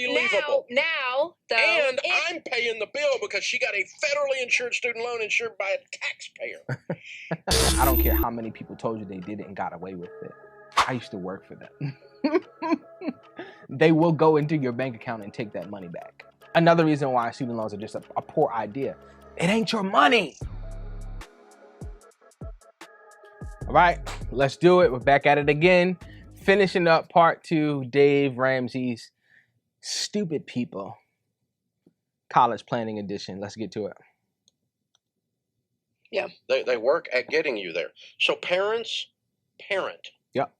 unbelievable. Now, though, and I'm paying the bill because she got a federally insured student loan insured by a taxpayer. I don't care how many people told you they did it and got away with it. I used to work for them. They will go into your bank account and take that money back. Another reason why student loans are just a poor idea. It ain't your money. All right, let's do it. We're back at it again. Finishing up part 2, Dave Ramsey's Stupid People College Planning Edition. Let's get to it. Yeah. They work at getting you there. So parents, parent. Yep.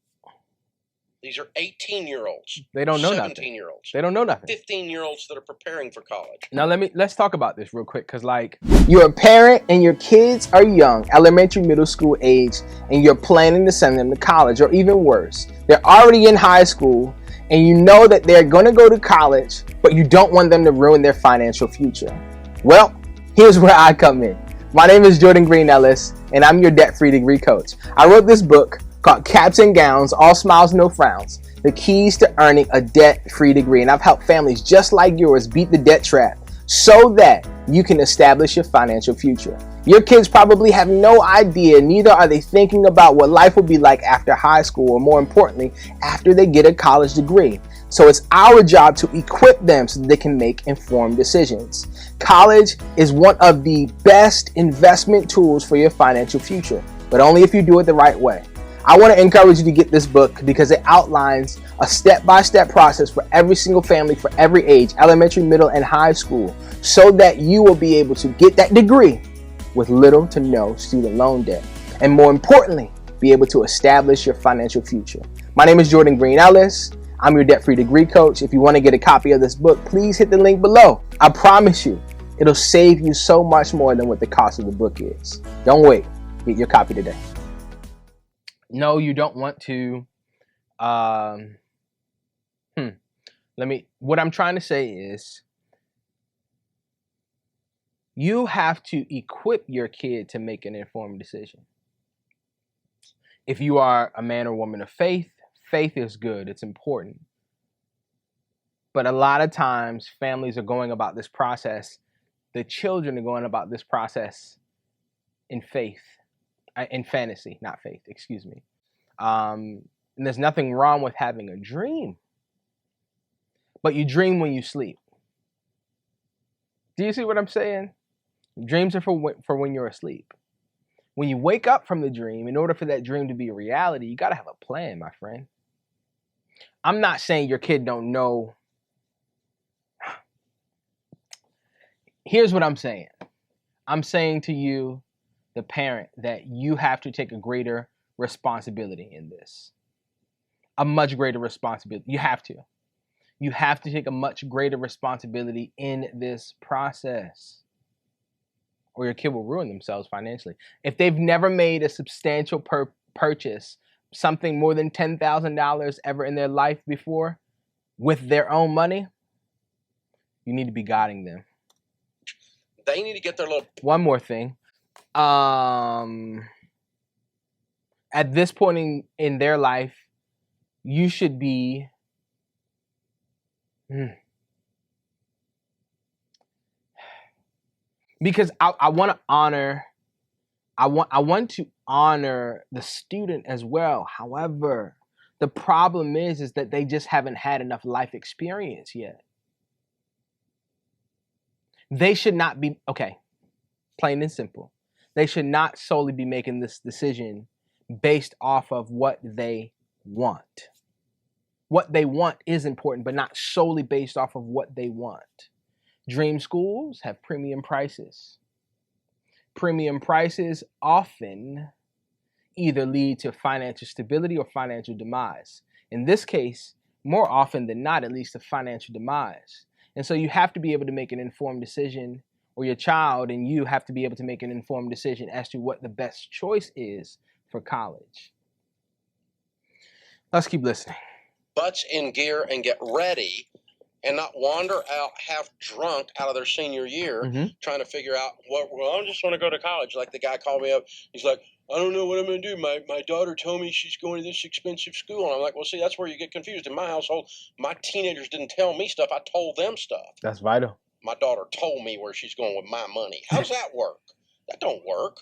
These are 18-year-olds. They don't know nothing. 17-year-olds. They don't know nothing. 15-year-olds that are preparing for college. Now let's talk about this real quick, because like, you're a parent and your kids are young, elementary, middle school age, and you're planning to send them to college, or even worse, they're already in high school and you know that they're going to go to college, but you don't want them to ruin their financial future. Well, here's where I come in. My name is Green-Ellis, and I'm your debt-free degree coach. I wrote this book called Caps and Gowns, All Smiles, No Frowns, the keys to earning a debt-free degree. And I've helped families just like yours beat the debt trap so that you can establish your financial future. Your kids probably have no idea, neither are they thinking about what life will be like after high school, or more importantly, after they get a college degree. So it's our job to equip them so that they can make informed decisions. College is one of the best investment tools for your financial future, but only if you do it the right way. I want to encourage you to get this book because it outlines a step-by-step process for every single family, for every age, elementary, middle, and high school, so that you will be able to get that degree with little to no student loan debt, and more importantly, be able to establish your financial future. My name is Green-Ellis. I'm your debt-free degree coach. If you want to get a copy of this book, please hit the link below. I promise you, it'll save you so much more than what the cost of the book is. Don't wait. Get your copy today. No, you don't want to. What I'm trying to say is, you have to equip your kid to make an informed decision. If you are a man or woman of faith, faith is good. It's important. But a lot of times, families are going about this process. The children are going about this process in faith. In fantasy, not faith, excuse me. And there's nothing wrong with having a dream. But you dream when you sleep. Do you see what I'm saying? Dreams are for when you're asleep. When you wake up from the dream, in order for that dream to be a reality, you got to have a plan, my friend. I'm not saying your kid don't know. Here's what I'm saying. I'm saying to you, the parent, that you have to take a greater responsibility in this. A much greater responsibility. You have to. You have to take a much greater responsibility in this process, or your kid will ruin themselves financially. If they've never made a substantial purchase, something more than $10,000 ever in their life before, with their own money, you need to be guiding them. They need to get their little... One more thing. At this point in their life, you should be... Because I want to honor, I want to honor the student as well. However, the problem is that they just haven't had enough life experience yet. They should not be, okay, plain and simple. They should not solely be making this decision based off of what they want. What they want is important, but not solely based off of what they want. Dream schools have premium prices. Premium prices often either lead to financial stability or financial demise. In this case, more often than not, at least a financial demise. And so you have to be able to make an informed decision, or your child and you have to be able to make an informed decision as to what the best choice is for college. Let's keep listening. Butts in gear and get ready, and not wander out half drunk out of their senior year trying to figure out, well, I just want to go to college. Like the guy called me up. He's like, I don't know what I'm going to do. My daughter told me she's going to this expensive school. And I'm like, well, see, that's where you get confused. In my household, my teenagers didn't tell me stuff. I told them stuff. That's vital. My daughter told me where she's going with my money. How does that work? That don't work.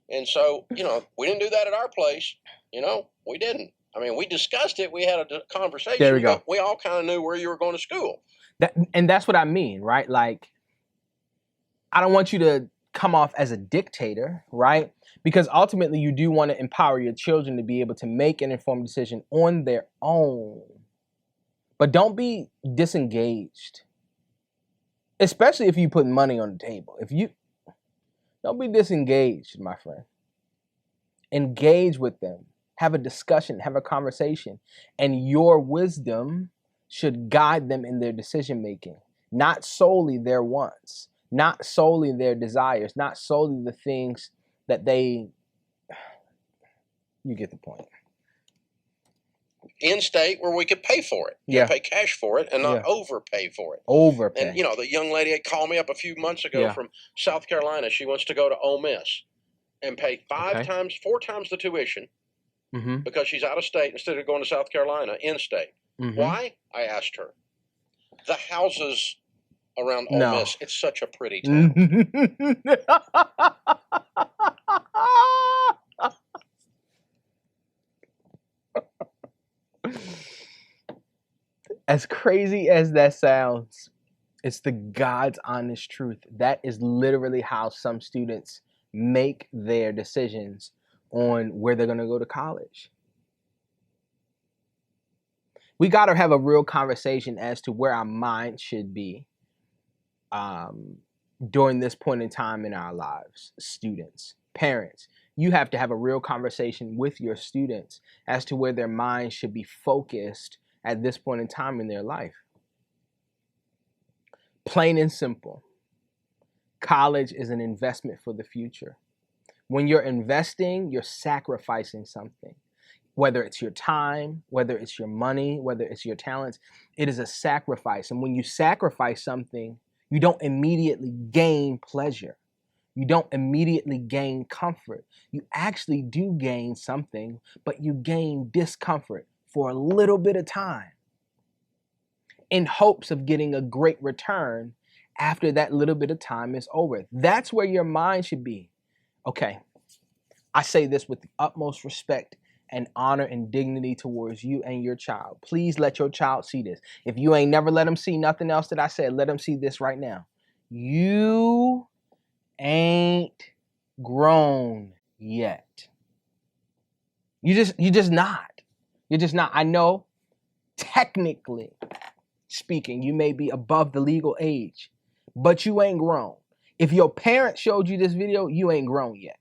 And so, we didn't do that at our place. We didn't. I mean, we discussed it. We had a conversation. There we go. But we all kind of knew where you were going to school. And that's what I mean, right? Like, I don't want you to come off as a dictator, right? Because ultimately you do want to empower your children to be able to make an informed decision on their own. But don't be disengaged. Especially if you put money on the table. Don't be disengaged, my friend. Engage with them. Have a discussion, have a conversation. And your wisdom should guide them in their decision making. Not solely their wants. Not solely their desires. Not solely the things that you get the point. In state where we could pay for it. Yeah. Pay cash for it and not overpay for it. Overpay. And, the young lady had called me up a few months ago from South Carolina. She wants to go to Ole Miss and pay 4 times the tuition because she's out of state instead of going to South Carolina in state. Why? I asked her. The houses around Ole Miss, it's such a pretty town. As crazy as that sounds, it's the God's honest truth. That is literally how some students make their decisions on where they're going to go to college. We got to have a real conversation as to where our mind should be during this point in time in our lives. Students, parents, you have to have a real conversation with your students as to where their minds should be focused at this point in time in their life. Plain and simple. College is an investment for the future. When you're investing, you're sacrificing something. Whether it's your time, whether it's your money, whether it's your talents, it is a sacrifice. And when you sacrifice something, you don't immediately gain pleasure. You don't immediately gain comfort. You actually do gain something, but you gain discomfort for a little bit of time in hopes of getting a great return after that little bit of time is over. That's where your mind should be. Okay, I say this with the utmost respect and honor and dignity towards you and your child. Please let your child see this. If you ain't never let them see nothing else that I said, let them see this right now. You ain't grown yet. You're just not. You're just not. I know, technically speaking, you may be above the legal age, but you ain't grown. If your parents showed you this video, you ain't grown yet.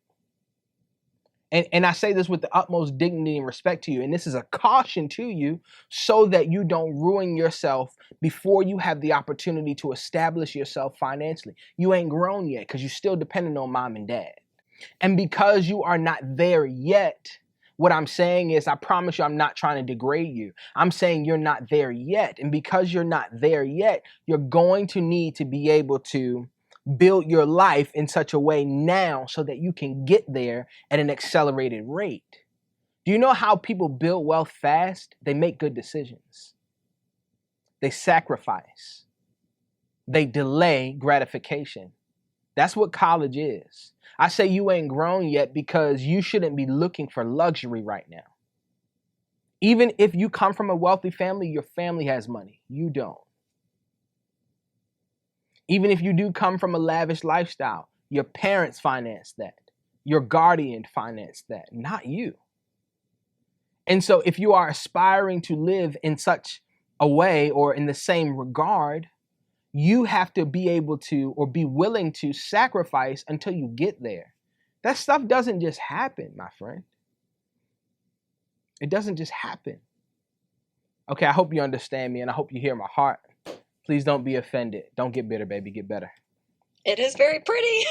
And I say this with the utmost dignity and respect to you, and this is a caution to you so that you don't ruin yourself before you have the opportunity to establish yourself financially. You ain't grown yet because you're still dependent on mom and dad. And because you are not there yet, what I'm saying is, I promise you, I'm not trying to degrade you. I'm saying you're not there yet. And because you're not there yet, you're going to need to be able to build your life in such a way now so that you can get there at an accelerated rate. Do you know how people build wealth fast? They make good decisions. They sacrifice. They delay gratification. That's what college is. I say you ain't grown yet because you shouldn't be looking for luxury right now. Even if you come from a wealthy family, your family has money. You don't. Even if you do come from a lavish lifestyle, your parents finance that. Your guardian financed that, not you. And so if you are aspiring to live in such a way or in the same regard, you have to be able to or be willing to sacrifice until you get there. That stuff doesn't just happen, my friend. It doesn't just happen. Okay, I hope you understand me and I hope you hear my heart. Please don't be offended. Don't get bitter, baby. Get better. It is very pretty.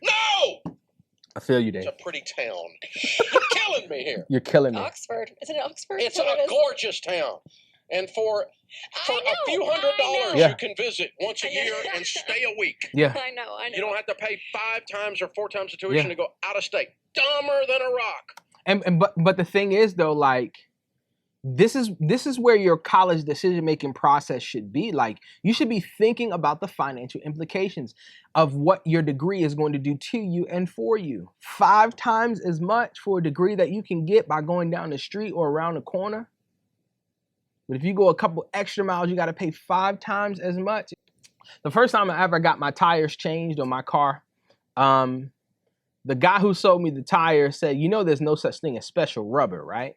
No! I feel you, Dave. It's a pretty town. You're killing me here. You're killing me. Oxford. Is it Oxford? It's a gorgeous town. And for a few $100s, you can visit once a year and stay a week. Yeah. I know. You don't have to pay 5 times or 4 times the tuition to go out of state. Dumber than a rock. But the thing is though, like, this is where your college decision-making process should be. Like, you should be thinking about the financial implications of what your degree is going to do to you and for you. 5 times as much for a degree that you can get by going down the street or around the corner. But if you go a couple extra miles, you got to pay 5 times as much. The first time I ever got my tires changed on my car, the guy who sold me the tire said, you know, there's no such thing as special rubber, right?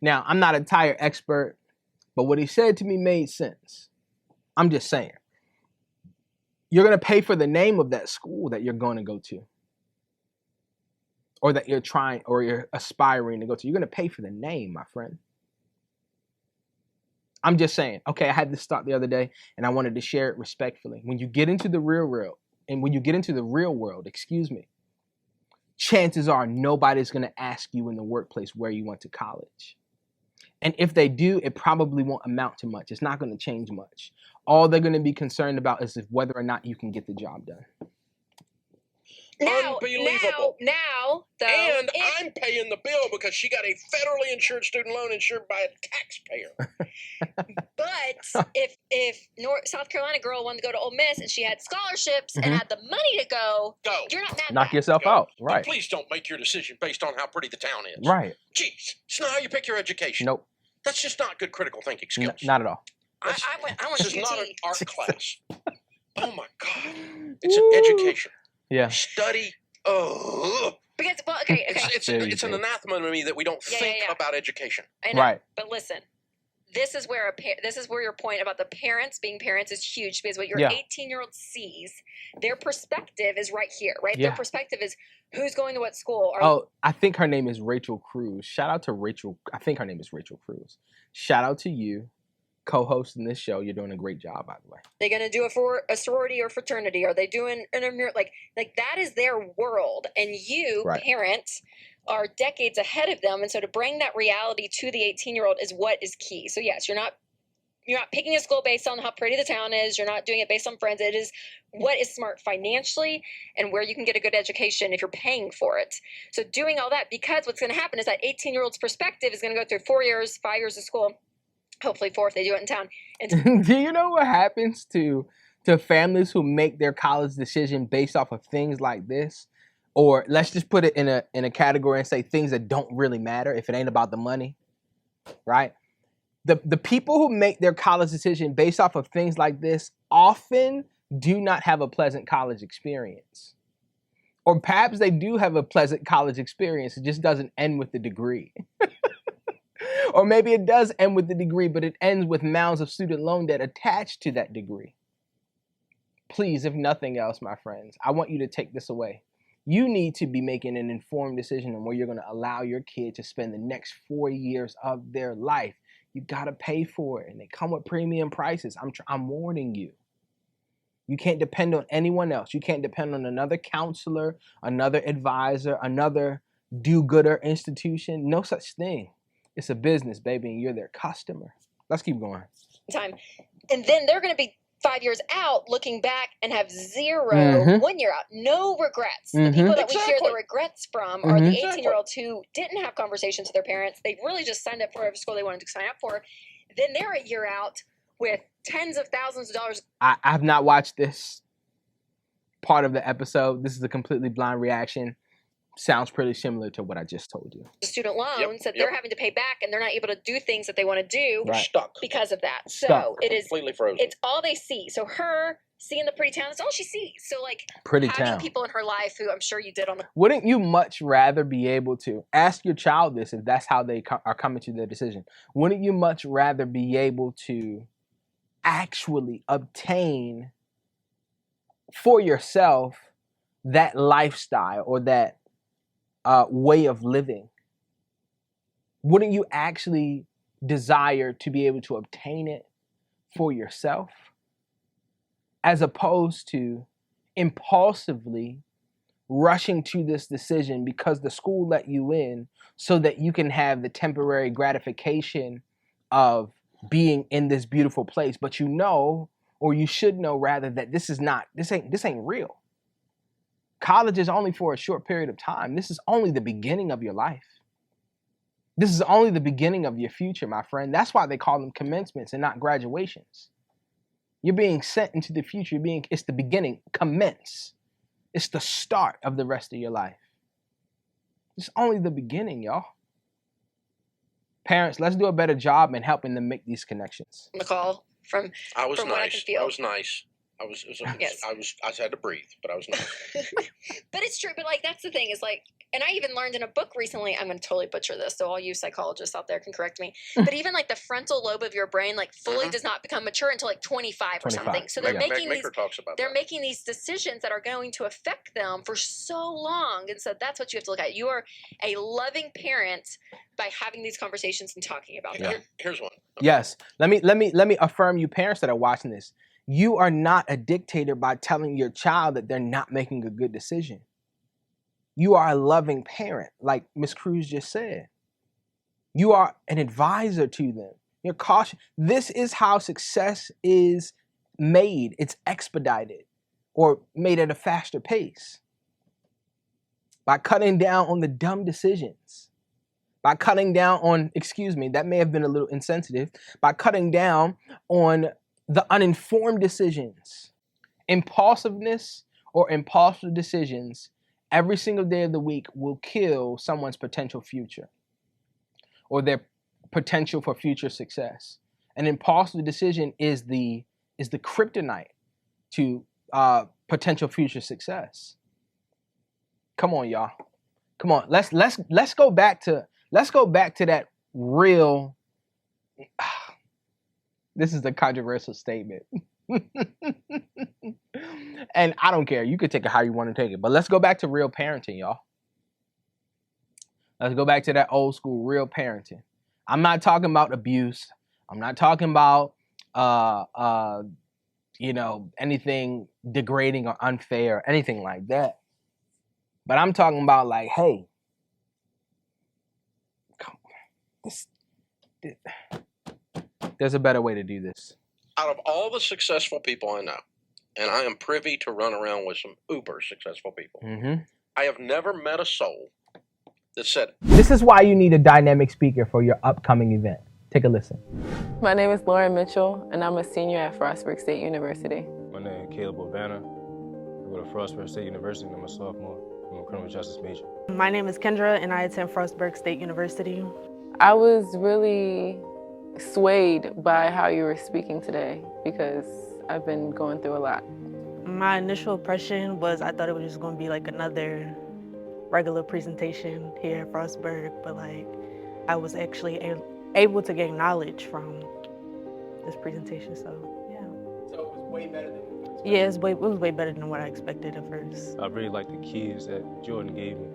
Now, I'm not a tire expert, but what he said to me made sense. I'm just saying. You're going to pay for the name of that school that you're going to go to, or that you're trying or you're aspiring to go to. You're going to pay for the name, my friend. I'm just saying. Okay, I had this thought the other day, and I wanted to share it respectfully. When you get into the real world, chances are nobody's going to ask you in the workplace where you went to college. And if they do, it probably won't amount to much. It's not going to change much. All they're going to be concerned about is whether or not you can get the job done. Unbelievable. Now, though, and I'm paying the bill because she got a federally insured student loan insured by a taxpayer. But if South Carolina girl wanted to go to Ole Miss and she had scholarships and had the money to go, you're not mad. Knock yourself out. Right. But please don't make your decision based on how pretty the town is. Right. Jeez, it's not how you pick your education. Nope. That's just not good critical thinking skills. Not at all. I went This to is not an UT. art class. Oh my God. It's an education. Yeah. Study. Because, well, okay. It's an anathema to me that we don't think about education. I know, right. But listen, this is where your point about the parents being parents is huge, because what your 18-year-old sees, their perspective is right here, right? Yeah. Their perspective is who's going to what school. I think her name is Rachel Cruz. Shout out to Rachel. I think her name is Rachel Cruz. Shout out to you, co-hosting this show. You're doing a great job, by the way. They going to do it for a sorority or fraternity? Are they doing like that is their world, and you parents are decades ahead of them, and so to bring that reality to the 18-year-old is what is key. So yes, you're not picking a school based on how pretty the town is. You're not doing it based on friends. It is what is smart financially and where you can get a good education if you're paying for it. So doing all that, because what's going to happen is that 18-year-old's perspective is going to go through 4 years, 5 years of school. Hopefully 4 if they do it in town. And do you know what happens to families who make their college decision based off of things like this? Or let's just put it in a category and say things that don't really matter if it ain't about the money, right? The people who make their college decision based off of things like this often do not have a pleasant college experience. Or perhaps they do have a pleasant college experience. It just doesn't end with the degree. Or maybe it does end with the degree, but it ends with mounds of student loan debt attached to that degree. Please, if nothing else, my friends, I want you to take this away. You need to be making an informed decision on where you're going to allow your kid to spend the next 4 years of their life. You got to pay for it, and they come with premium prices. I'm warning you. You can't depend on anyone else. You can't depend on another counselor, another advisor, another do-gooder institution. No such thing. It's a business, baby, and you're their customer. Let's keep going. Time. And then they're going to be 5 years out looking back and have 0 1 year out. No regrets. The people that we hear the regrets from are the 18-year-olds who didn't have conversations with their parents. They really just signed up for whatever school they wanted to sign up for. Then they're a year out with tens of thousands of dollars. I have not watched this part of the episode. This is a completely blind reaction. Sounds pretty similar to what I just told you. Student loans that they're having to pay back, and they're not able to do things that they want to do because of that. Stuck. So it is completely frozen. It's all they see. So her seeing the pretty town, that's all she sees. So like pretty having town. people in her life who I'm sure you did on the. Wouldn't you much rather be able to ask your child this if that's how they are coming to their decision? Wouldn't you much rather be able to actually obtain for yourself that lifestyle or that way of living? Wouldn't you actually desire to be able to obtain it for yourself, as opposed to impulsively rushing to this decision because the school let you in so that you can have the temporary gratification of being in this beautiful place, but you know, or you should know rather, that this ain't real. College is only for a short period of time. This is only the beginning of your life. This is only the beginning of your future, my friend. That's why they call them commencements and not graduations. You're being sent into the future. It's the beginning. Commence. It's the start of the rest of your life. It's only the beginning, y'all. Parents, let's do a better job in helping them make these connections. McCall, from what I can feel. I was nice. Yes. I had to breathe, but I was nice. But it's true. But like, that's the thing is like, and I even learned in a book recently, I'm going to totally butcher this, so all you psychologists out there can correct me. But even like the frontal lobe of your brain, like fully does not become mature until like 25 or something. So they're making these decisions that are going to affect them for so long. And so that's what you have to look at. You are a loving parent by having these conversations and talking about them. Here's one. Okay. Yes. Let me affirm you parents that are watching this. You are not a dictator by telling your child that they're not making a good decision. You are a loving parent, like Ms. Cruz just said. You are an advisor to them. You're cautious. This is how success is made. It's expedited or made at a faster pace. By cutting down on the dumb decisions. By cutting down on, that may have been a little insensitive. By cutting down on the uninformed decisions. Impulsiveness or impulsive decisions every single day of the week will kill someone's potential future or their potential for future success. An impulsive decision is the kryptonite to potential future success. Come on, y'all. Come on. Let's go back to that real. This is a controversial statement. And I don't care. You could take it how you want to take it. But let's go back to real parenting, y'all. Let's go back to that old school real parenting. I'm not talking about abuse. I'm not talking about anything degrading or unfair or anything like that. But I'm talking about like, hey, there's a better way to do this. Out of all the successful people I know, and I am privy to run around with some uber successful people, I have never met a soul that said, this is why you need a dynamic speaker for your upcoming event. Take a listen. My name is Lauren Mitchell, and I'm a senior at Frostburg State University. My name is Caleb O'Banner. I go to Frostburg State University, and I'm a sophomore. I'm a criminal justice major. My name is Kendra, and I attend Frostburg State University. I was really swayed by how you were speaking today because I've been going through a lot. My initial impression was I thought it was just going to be like another regular presentation here at Frostburg, but like I was actually able to gain knowledge from this presentation, so yeah. So it was way better than you expected? Yeah, it was way better than what I expected at first. I really like the keys that Jordan gave me,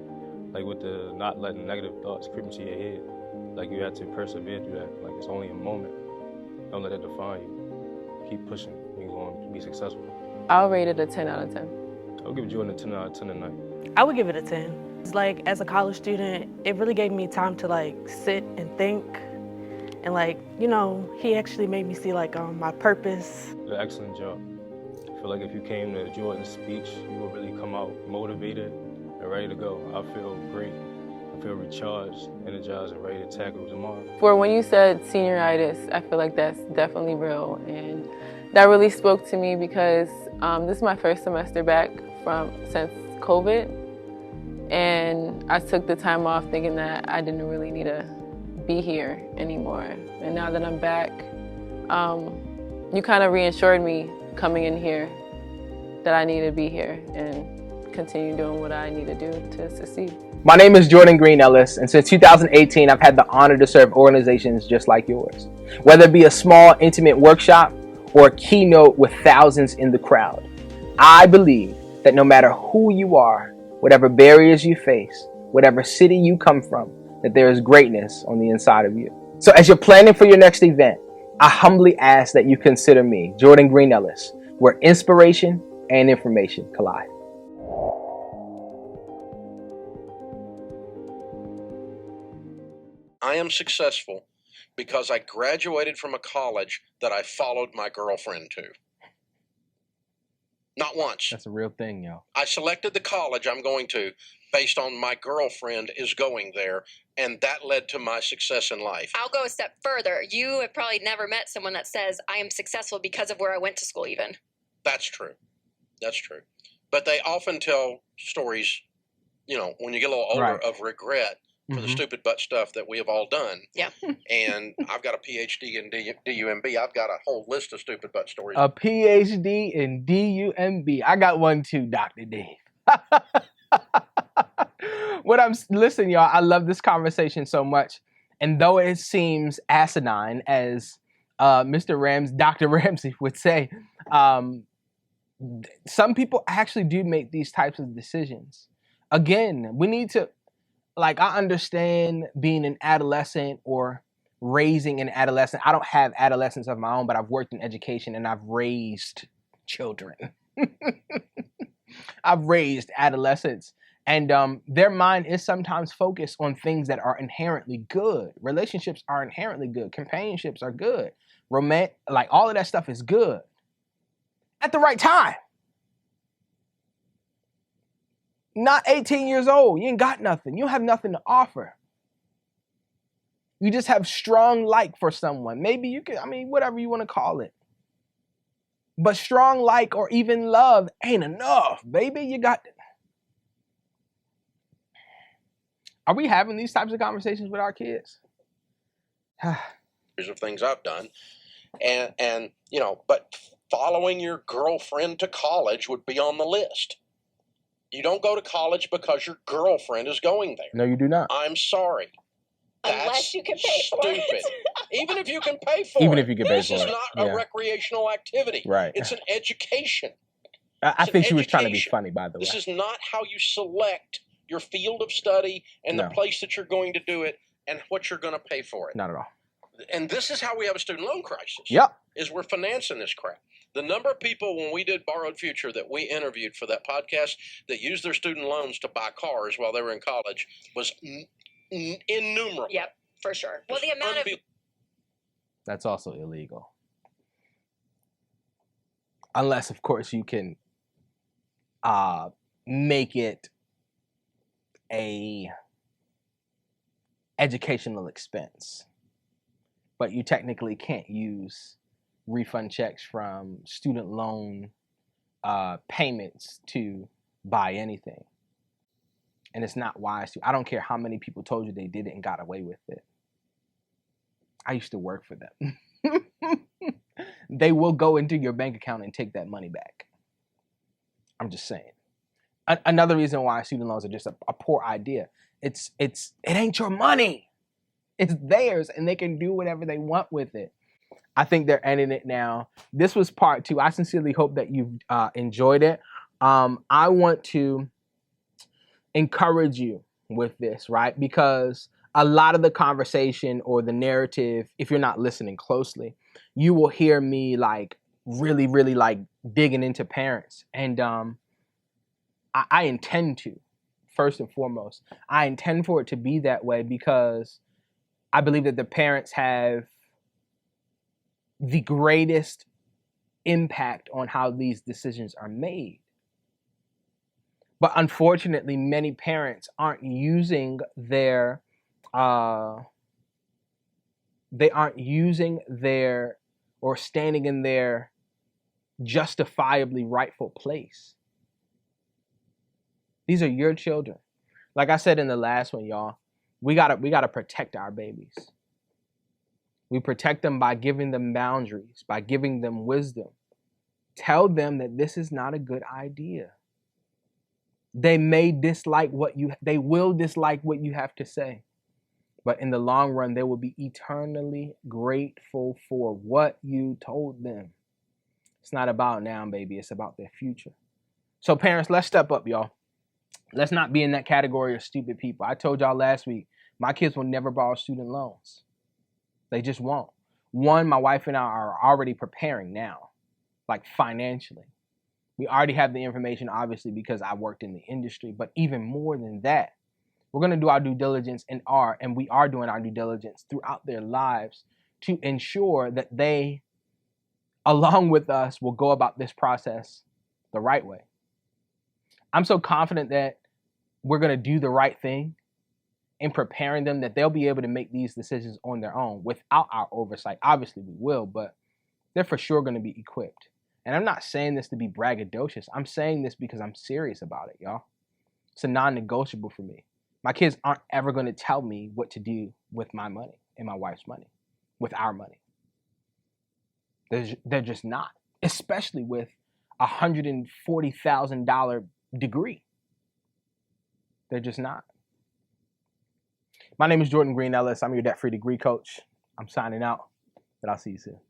like with the not letting negative thoughts creep into your head. Like you have to persevere through that. Like it's only a moment. Don't let that define you. Keep pushing. You're going to be successful. I'll rate it a 10 out of 10. I'll give Jordan a 10 out of 10 tonight. I would give it a 10. It's like as a college student, it really gave me time to like sit and think. And like, he actually made me see like my purpose. You did an excellent job. I feel like if you came to Jordan's speech, you would really come out motivated and ready to go. I feel great. I feel recharged, energized, and ready to tackle tomorrow. For when you said senioritis, I feel like that's definitely real. And that really spoke to me because this is my first semester back since COVID. And I took the time off thinking that I didn't really need to be here anymore. And now that I'm back, you kind of reassured me coming in here that I need to be here and continue doing what I need to do to succeed. My name is Jordan Green-Ellis, and since 2018, I've had the honor to serve organizations just like yours. Whether it be a small, intimate workshop or a keynote with thousands in the crowd, I believe that no matter who you are, whatever barriers you face, whatever city you come from, that there is greatness on the inside of you. So as you're planning for your next event, I humbly ask that you consider me, Jordan Green-Ellis, where inspiration and information collide. I am successful because I graduated from a college that I followed my girlfriend to. Not once. That's a real thing, yo. I selected the college I'm going to based on my girlfriend is going there, and that led to my success in life. I'll go a step further. You have probably never met someone that says, I am successful because of where I went to school even. That's true. That's true. But they often tell stories, you know, when you get a little older, of regret for the stupid butt stuff that we have all done. Yeah. And I've got a PhD in DUMB. I've got a whole list of stupid butt stories. A PhD in DUMB. I got one too, Dr. Dave. Listen, y'all, I love this conversation so much. And though it seems asinine, as Dr. Ramsey would say, some people actually do make these types of decisions. Again, we need to, like, I understand being an adolescent or raising an adolescent. I don't have adolescents of my own, but I've worked in education and I've raised children. I've raised adolescents. And their mind is sometimes focused on things that are inherently good. Relationships are inherently good. Companionships are good. Like, all of that stuff is good. At the right time. Not 18 years old. You ain't got nothing. You don't have nothing to offer. You just have strong like for someone. Maybe you can, whatever you want to call it. But strong like or even love ain't enough, baby. You got... Are we having these types of conversations with our kids? Of things I've done. And you know, but following your girlfriend to college would be on the list. You don't go to college because your girlfriend is going there. No, you do not. I'm sorry. Unless you can pay for it. Even if you can pay for it. Even if you can pay for it. This is not a recreational activity. Right. It's an education. I think she was trying to be funny, by the way. This is not how you select your field of study and the place that you're going to do it and what you're going to pay for it. Not at all. And this is how we have a student loan crisis. Yep. Is we're financing this crap. The number of people when we did Borrowed Future that we interviewed for that podcast that used their student loans to buy cars while they were in college was innumerable. Yep, for sure. Well, the amount of... That's also illegal. Unless, of course, you can make it a educational expense. But you technically can't use refund checks from student loan payments to buy anything. And it's not wise to. I don't care how many people told you they did it and got away with it. I used to work for them. They will go into your bank account and take that money back. I'm just saying. Another reason why student loans are just a poor idea. It ain't your money. It's theirs, and they can do whatever they want with it. I think they're ending it now. This was part 2. I sincerely hope that you've enjoyed it. I want to encourage you with this, right? Because a lot of the conversation or the narrative, if you're not listening closely, you will hear me like really, really like digging into parents. And I intend to, first and foremost, I intend for it to be that way because I believe that the parents have the greatest impact on how these decisions are made. But unfortunately, many parents aren't using their or standing in their justifiably rightful place. These are your children. Like I said in the last one, y'all, we gotta protect our babies. We protect them by giving them boundaries, by giving them wisdom. Tell them that this is not a good idea. They will dislike what you have to say. But in the long run, they will be eternally grateful for what you told them. It's not about now, baby. It's about their future. So parents, let's step up, y'all. Let's not be in that category of stupid people. I told y'all last week, my kids will never borrow student loans. They just won't. One, my wife and I are already preparing now, like financially. We already have the information, obviously, because I worked in the industry. But even more than that, We're going to do our due diligence and we are doing our due diligence throughout their lives to ensure that they, along with us, will go about this process the right way. I'm so confident that we're going to do the right thing in preparing them that they'll be able to make these decisions on their own without our oversight. Obviously, we will, but they're for sure going to be equipped. And I'm not saying this to be braggadocious. I'm saying this because I'm serious about it, y'all. It's a non-negotiable for me. My kids aren't ever going to tell me what to do with my money and my wife's money, with our money. They're just not, especially with a $140,000 degree. They're just not. My name is Jordan Green-Ellis. I'm your debt-free degree coach. I'm signing out, but I'll see you soon.